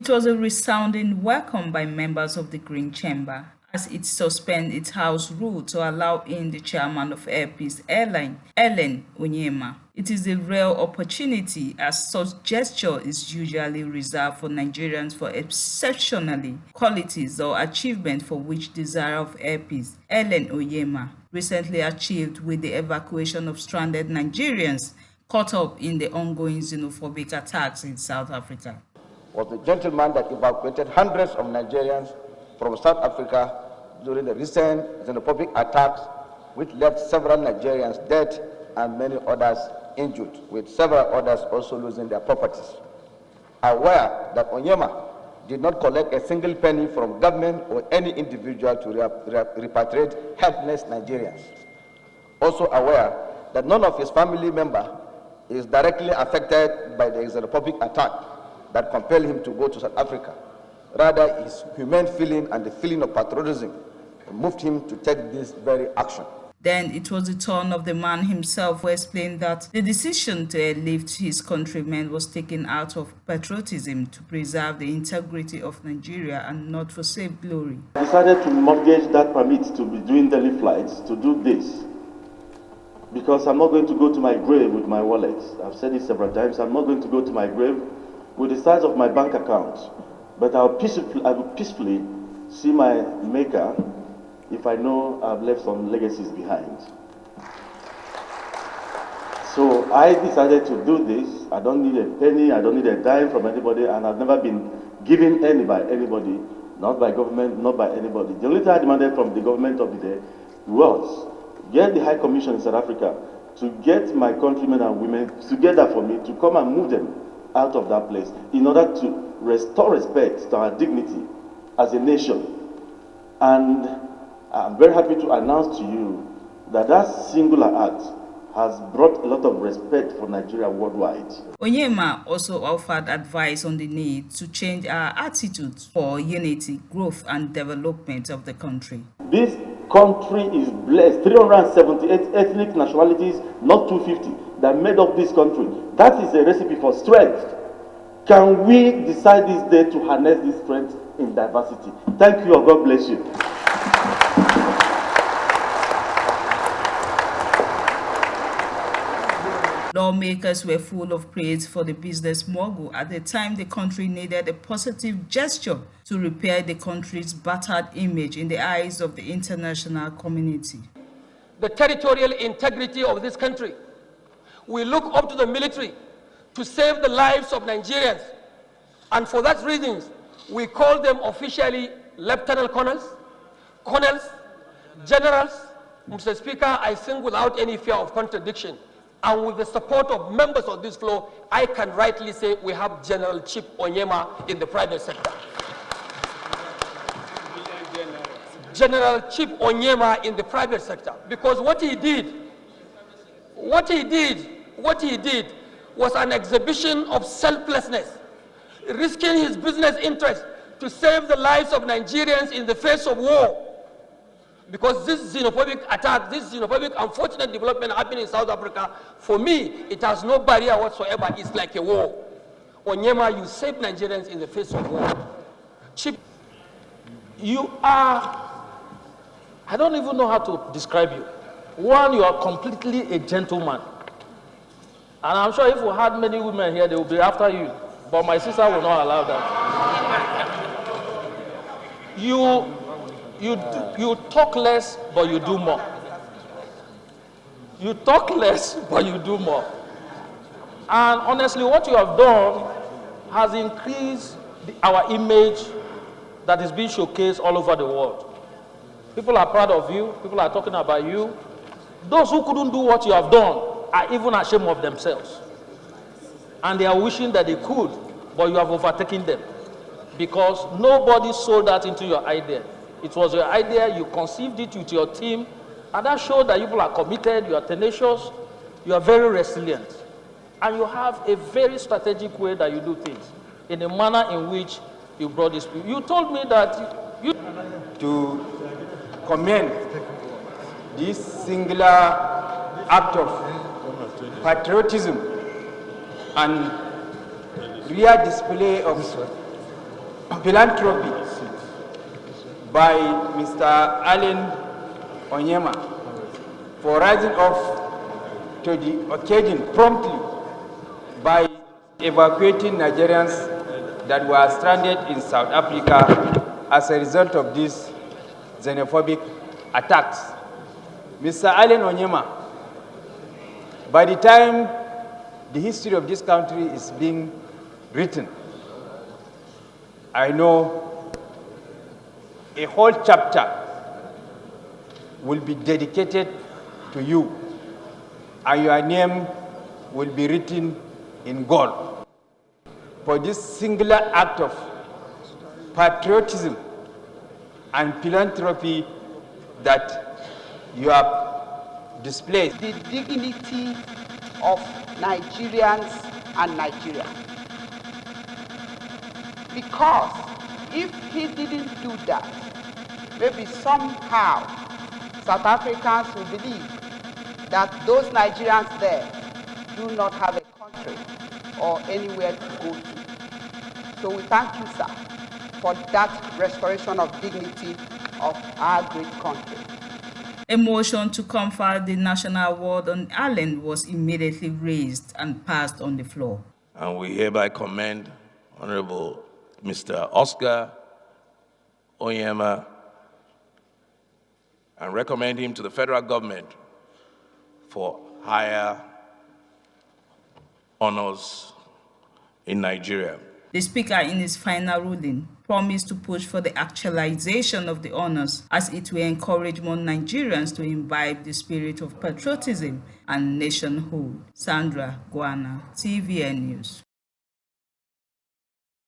It was a resounding welcome by members of the Green Chamber as it suspended its House rule to allow in the chairman of Airpeace Airline, Onyema. It is a rare opportunity as such gesture is usually reserved for Nigerians for exceptionally qualities or achievement for which desire of Airpeace, Onyema, recently achieved with the evacuation of stranded Nigerians caught up in the ongoing xenophobic attacks in South Africa. Was the gentleman that evacuated hundreds of Nigerians from South Africa during the recent xenophobic attacks, which left several Nigerians dead and many others injured, with several others also losing their properties. Aware that Onyema did not collect a single penny from government or any individual to repatriate helpless Nigerians. Also aware that none of his family member is directly affected by the xenophobic attack that compelled him to go to South Africa. Rather, his humane feeling and the feeling of patriotism moved him to take this very action. Then it was the turn of the man himself who explained that the decision to airlift his countrymen was taken out of patriotism to preserve the integrity of Nigeria and not for self-glory. I decided to mortgage that permit to be doing daily flights to do this because I'm not going to go to my grave with my wallet. I've said it several times. I'm not going to go to my grave with the size of my bank account, but I will peacefully see my maker if I know I've left some legacies behind. So I decided to do this. I don't need a penny, I don't need a dime from anybody, and I've never been given any by anybody, not by government, not by anybody. The only thing I demanded from the government of the day was get the High Commission in South Africa to get my countrymen and women together for me to come and move them out of that place in order to restore respect to our dignity as a nation. And I'm very happy to announce to you that that singular act has brought a lot of respect for Nigeria worldwide. Onyema also offered advice on the need to change our attitudes for unity, growth and development of the country. This country is blessed. 378 ethnic nationalities, not 250, that made up this country. That is a recipe for strength. Can we decide this day to harness this strength in diversity? Thank you and God bless you. Lawmakers were full of praise for the business mogul at the time the country needed a positive gesture to repair the country's battered image in the eyes of the international community. The territorial integrity of this country. We look up to the military to save the lives of Nigerians, and for that reason, we call them officially lieutenant colonels, generals. Mr. Speaker, I think without any fear of contradiction, and with the support of members of this floor, I can rightly say we have General Chief Onyema in the private sector. General Chief Onyema in the private sector, because what he did was an exhibition of selflessness, risking his business interests to save the lives of Nigerians in the face of war. Because this xenophobic attack, this xenophobic unfortunate development happening in South Africa, for me, it has no barrier whatsoever. It's like a war. Onyema, you saved Nigerians in the face of war. Chief, you are, I don't even know how to describe you. One, you are completely a gentleman. And I'm sure if we had many women here, they will be after you. But my sister will not allow that. You talk less, but you do more. You talk less, but you do more. And honestly, what you have done has increased our image that is being showcased all over the world. People are proud of you. People are talking about you. Those who couldn't do what you have done are even ashamed of themselves. And they are wishing that they could, but you have overtaken them. Because nobody sold that into your idea. It was your idea, you conceived it with your team, and that showed that people are committed, you are tenacious, you are very resilient. And you have a very strategic way that you do things, in a manner in which you brought this. You told me that you... To commend this singular act of patriotism and real display of philanthropy by Mr. Allen Onyema for rising up to the occasion promptly by evacuating Nigerians that were stranded in South Africa as a result of these xenophobic attacks. Mr. Allen Onyema, by the time the history of this country is being written, I know a whole chapter will be dedicated to you, and your name will be written in gold for this singular act of patriotism and philanthropy that you have displayed. The dignity of Nigerians and Nigeria. Because if he didn't do that, maybe somehow South Africans will believe that those Nigerians there do not have a country or anywhere to go to. So we thank you, sir, for that restoration of dignity of our great country. A motion to confer the National Award on Allen was immediately raised and passed on the floor. And we hereby commend Honorable Mr. Oscar Onyema and recommend him to the federal government for higher honors in Nigeria. The Speaker, in his final ruling, promised to push for the actualization of the honors as it will encourage more Nigerians to imbibe the spirit of patriotism and nationhood. Sandra Guana, TVN News.